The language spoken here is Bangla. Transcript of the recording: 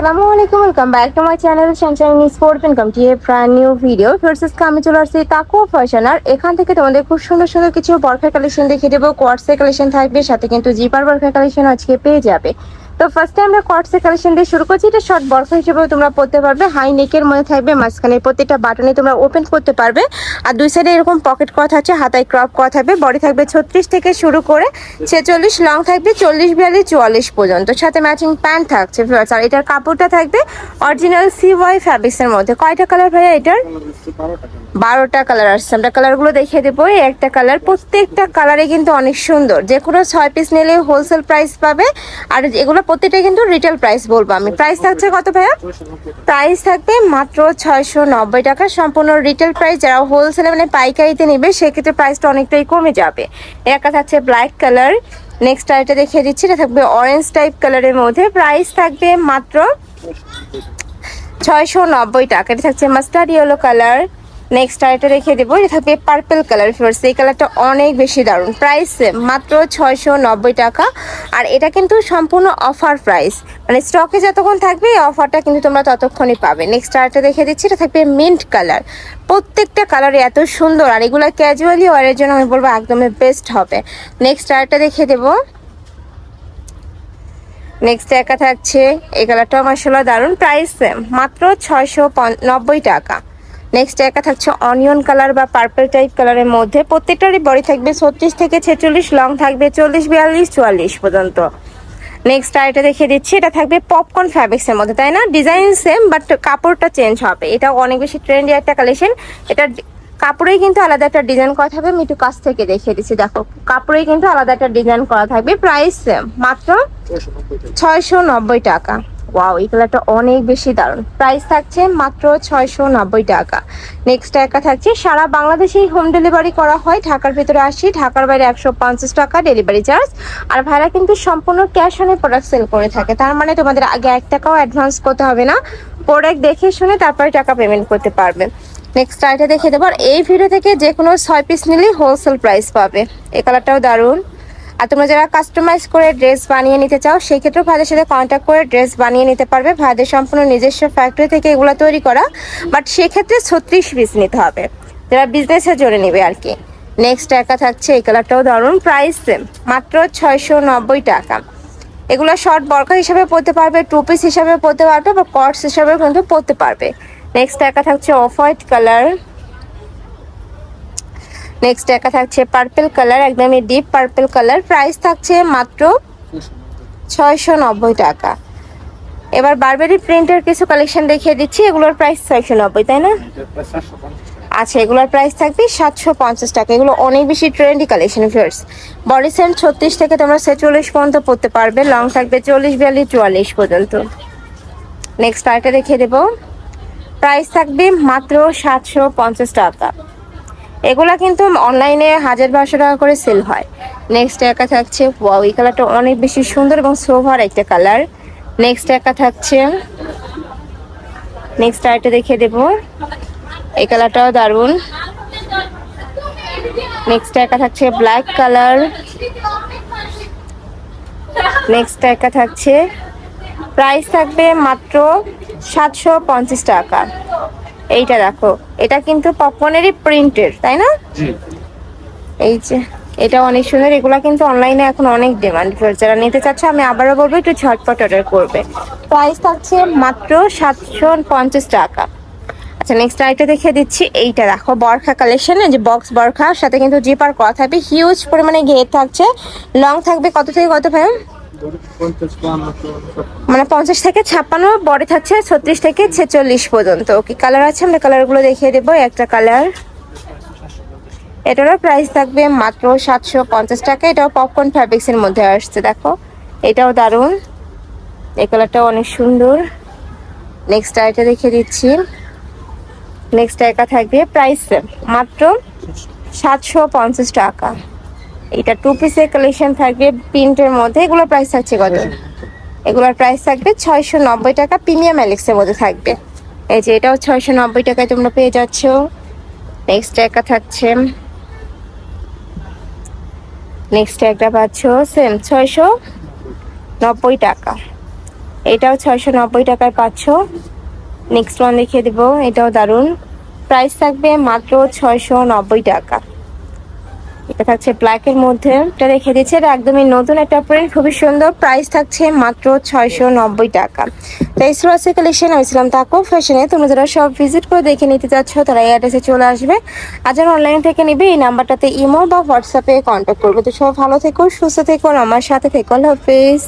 আসসালামু আলাইকুম, welcome back to my channel Sunshine sport income T A brand new video. First আমি চলে আসছি তাকো ফ্যাশন, আর এখান থেকে তোমাদের খুব সুন্দর সুন্দর কিছু বরখা কালেকশন দেখিয়ে দেবো। কোয়ার্টসের কালেকশন থাকবে, সাথে কিন্তু জিপার বরখা কালেকশন আজকে পেয়ে যাবে। তো ফার্স্টে আমরা কোয়ার্টসের কালেকশন দিয়ে শুরু করছি। এটা শর্ট বরখা হিসেবেও তোমরা পরতে পারবে, হাই নেকের মধ্যে থাকবে, মাঝখানে প্রত্যেকটা বাটনে তোমরা ওপেন করতে পারবে, আর দুই সাইডে এরকম পকেট করা থাকছে, হাতায় ক্রপ করা থাকবে। বডি থাকবে 36 থেকে শুরু করে 46, লং থাকবে 40, 42, 44 পর্যন্ত, সাথে ম্যাচিং প্যান্ট থাকছে। আর এটার কাপড়টা থাকবে অরিজিনাল CY ফ্যাব্রিক্সের মধ্যে। কয়টা কালার ভাইয়া এটার? 12টা কালার আসছে। আমরা কালারগুলো দেখিয়ে দেবো। এই একটা কালার, প্রত্যেকটা কালারে কিন্তু অনেক সুন্দর। যে কোনো 6 পিস নিলে হোলসেল প্রাইস পাবে, আর এগুলো প্রত্যেকটা কিন্তু রিটেল প্রাইস বলবো আমি। প্রাইস থাকছে কত ভাইয়া? প্রাইস থাকবে মাত্র 690 টাকা, সম্পূর্ণ রিটেল প্রাইস। যারা হোলসেলে মানে পাইকারিতে নেবে সেক্ষেত্রে প্রাইসটা অনেকটাই কমে যাবে। একটা থাকছে ব্ল্যাক কালার, নেক্সট আরেকটা দেখিয়ে দিচ্ছি, এটা থাকবে অরেঞ্জ টাইপ কালারের মধ্যে। প্রাইস থাকবে মাত্র 690 টাকা। এটা থাকছে মাস্টার্ড ইয়েলো কালার। নেক্সট আরেকটা রেখে দেবো, এটা থাকবে পার্পল কালার। ফিওর্স, এই কালারটা অনেক বেশি দারুণ। প্রাইস মাত্র 690 টাকা, আর এটা কিন্তু সম্পূর্ণ অফার প্রাইস, মানে স্টকে যতক্ষণ থাকবে এই অফারটা কিন্তু তোমরা ততক্ষণই পাবে। নেক্সট আরেকটা দেখে দিচ্ছি, এটা থাকবে মিন্ট কালার। প্রত্যেকটা কালার এত সুন্দর, আর এগুলো ক্যাজুয়ালি ওয়ারের জন্য আমি বলবো একদমই বেস্ট হবে। নেক্সট আরেকটা দেখে দেবো। নেক্সট একা থাকছে, এই কালারটাও মাশাআল্লাহ দারুণ। প্রাইস মাত্র 690 টাকা। নেক্সট একা থাকছে অনিয়ন কালার বা পার্পল টাইপ কালারের মধ্যে। প্রত্যেকটারই বডি থাকবে 36 থেকে 46, লং থাকবে 40, 42, 44 পর্যন্ত। নেক্সট আরেকটা দেখিয়ে দিচ্ছি, এটা থাকবে পপকর্ন ফ্যাব্রিক্সের মধ্যে, তাই না? ডিজাইন সেম, বাট কাপড়টা চেঞ্জ হবে। এটা অনেক বেশি ট্রেন্ডি একটা কালেকশন। এটা কাপড়েই কিন্তু আলাদা একটা ডিজাইন করা থাকবে। আমি একটু কাছ থেকে দেখিয়ে দিচ্ছি, দেখো কাপড়েই কিন্তু আলাদা একটা ডিজাইন করা থাকবে। প্রাইস মাত্র 690 টাকা। ওয়াও, এই কালারটা অনেক বেশি দারুণ। প্রাইস থাকছে মাত্র 690 টাকা। নেক্সট একা থাকছে, সারা বাংলাদেশেই হোম ডেলিভারি করা হয়। ঢাকার ভিতরে 80, ঢাকার বাইরে 150 টাকা ডেলিভারি চার্জ। আর ভাইরা কিন্তু সম্পূর্ণ ক্যাশ অনে প্রোডাক্ট সেল করে থাকে, তার মানে তোমাদের আগে 1 টাকাও অ্যাডভান্স করতে হবে না। প্রোডাক্ট দেখে শুনে তারপরে টাকা পেমেন্ট করতে পারবে। নেক্সট আইটা দেখে দেবো। আর এই ভিডিও থেকে যে কোনো 6 পিস নিলেই হোলসেল প্রাইস পাবে। এই কালারটাও দারুণ। আর তোমরা যারা কাস্টমাইজ করে ড্রেস বানিয়ে নিতে চাও সেই ক্ষেত্রেও ভাইদের সাথে কন্ট্যাক্ট করে ড্রেস বানিয়ে নিতে পারবে। ভাইদের সম্পূর্ণ নিজস্ব ফ্যাক্টরি থেকে এগুলো তৈরি করা, বাট সেক্ষেত্রে 36 পিস নিতে হবে যারা বিজনেসের জন্য নেবে আর কি। নেক্সট একা থাকছে, এই কালারটাও দারুণ। প্রাইস মাত্র 690 টাকা। এগুলো শর্ট বরকা হিসাবে পরতে পারবে, 2 পিস হিসাবে পরতে পারবে, বা কটস হিসাবে কিন্তু পরতে পারবে। নেক্সট একা থাকছে অফ হোয়াইট কালার। নেক্সট একা থাকছে পার্পল কালার, একদমই ডিপ পার্পল কালার। প্রাইস থাকছে মাত্র 690 টাকা। এবার বারবেরি প্রিন্টের কিছু কালেকশন দেখিয়ে দিচ্ছি। এগুলোর প্রাইস 690, তাই না? আচ্ছা, এগুলোর প্রাইস থাকবে 750 টাকা। এগুলো অনেক বেশি trendy collection. Viewers, body size 36 থেকে তোমরা 46 পর্যন্ত পরতে পারবে, লং থাকবে 40, 42, 44 পর্যন্ত। নেক্সট আরেকটা দেখিয়ে দেবো। প্রাইস থাকবে মাত্র 750 টাকা। এগুলা কিন্তু অনলাইনে 1000-1200 টাকা করে সেল হয়। নেক্সট একা থাকছে, ওয়াও, এই কালারটা অনেক বেশি সুন্দর এবং সোভার একটা কালার। নেক্সট একা থাকছে, নেক্সট আরেকটা দেখিয়ে দেবো। এই কালারটাও দারুণ। নেক্সট একা থাকছে ব্ল্যাক কালার। নেক্সট একা থাকছে, প্রাইস থাকবে মাত্র 750 টাকা। এইটা দেখো, এটা কিন্তু পপকর্নেরই প্রিন্টের, তাই না? এই যে এটা অনেক সুন্দর। এগুলা কিন্তু অনলাইনে এখন অনেক ডিমান্ড। যারা নিতে চাচ্ছে আমি আবারও বলবো একটু ঝটপট অর্ডার করবে। প্রাইস থাকছে মাত্র 750 টাকা। আচ্ছা, নেক্সট আইটা দেখিয়ে দিচ্ছি। এইটা দেখো বরখা কালেকশন, যে বক্স বরখা, সাথে কিন্তু জিপার করা থাকবে, হিউজ পরিমাণে ঘের থাকছে। লং থাকবে কত থেকে কত ভাই? মানে 50 থেকে 56, বডি থাকছে 36 থেকে 46 পর্যন্ত। কি কালার আছে আমরা কালারগুলো দেখিয়ে দেবো। একটা কালার, এটারও প্রাইস থাকবে মাত্র 750 টাকা। এটাও পপকর্ন ফ্যাব্রিক্সের মধ্যে আসছে, দেখো এটাও দারুণ। এই কালারটাও অনেক সুন্দর। নেক্সট আইটা দেখিয়ে দিচ্ছি। নেক্সট একা থাকবে, প্রাইস মাত্র 750 টাকা। এটা 2 পিসের কালেকশন থাকবে প্রিন্টের মধ্যে। এগুলোর প্রাইস থাকছে কত? এগুলোর প্রাইস থাকবে 690 টাকা, প্রিমিয়াম অ্যালেক্সের মধ্যে থাকবে। এই যে এটাও 690 টাকায় তোমরা পেয়ে যাচ্ছ। নেক্সট একা থাকছে, নেক্সট একটা পাচ্ছ সেম 690 টাকা। এটাও 690 টাকায় পাচ্ছ। নেক্সট ওয়ান দেখিয়ে দিব, এটাও দারুন, প্রাইস থাকবে মাত্র 690 টাকা। এটা থাকছে ব্ল্যাকের মধ্যে, এটা রেখে দিচ্ছে, এটা একদমই নতুন একটা প্রিন্ট, খুবই সুন্দর, প্রাইস থাকছে মাত্র 690 টাকা। তাই সুরাসি কালেকশন আমি ছিলাম তাকো ফ্যাশনে। তোমরা যারা সব ভিজিট করে দেখে নিতে চাচ্ছ তারা এই অ্যাড্রেসে চলে আসবে, আর যারা অনলাইন থেকে নিবে এই নাম্বারটাতে ইমো বা হোয়াটসঅ্যাপে কন্ট্যাক্ট করবে। তো সব ভালো থেকো, সুস্থ থেকো, আমার সাথে থেকো, আল্লাহ হাফেজ।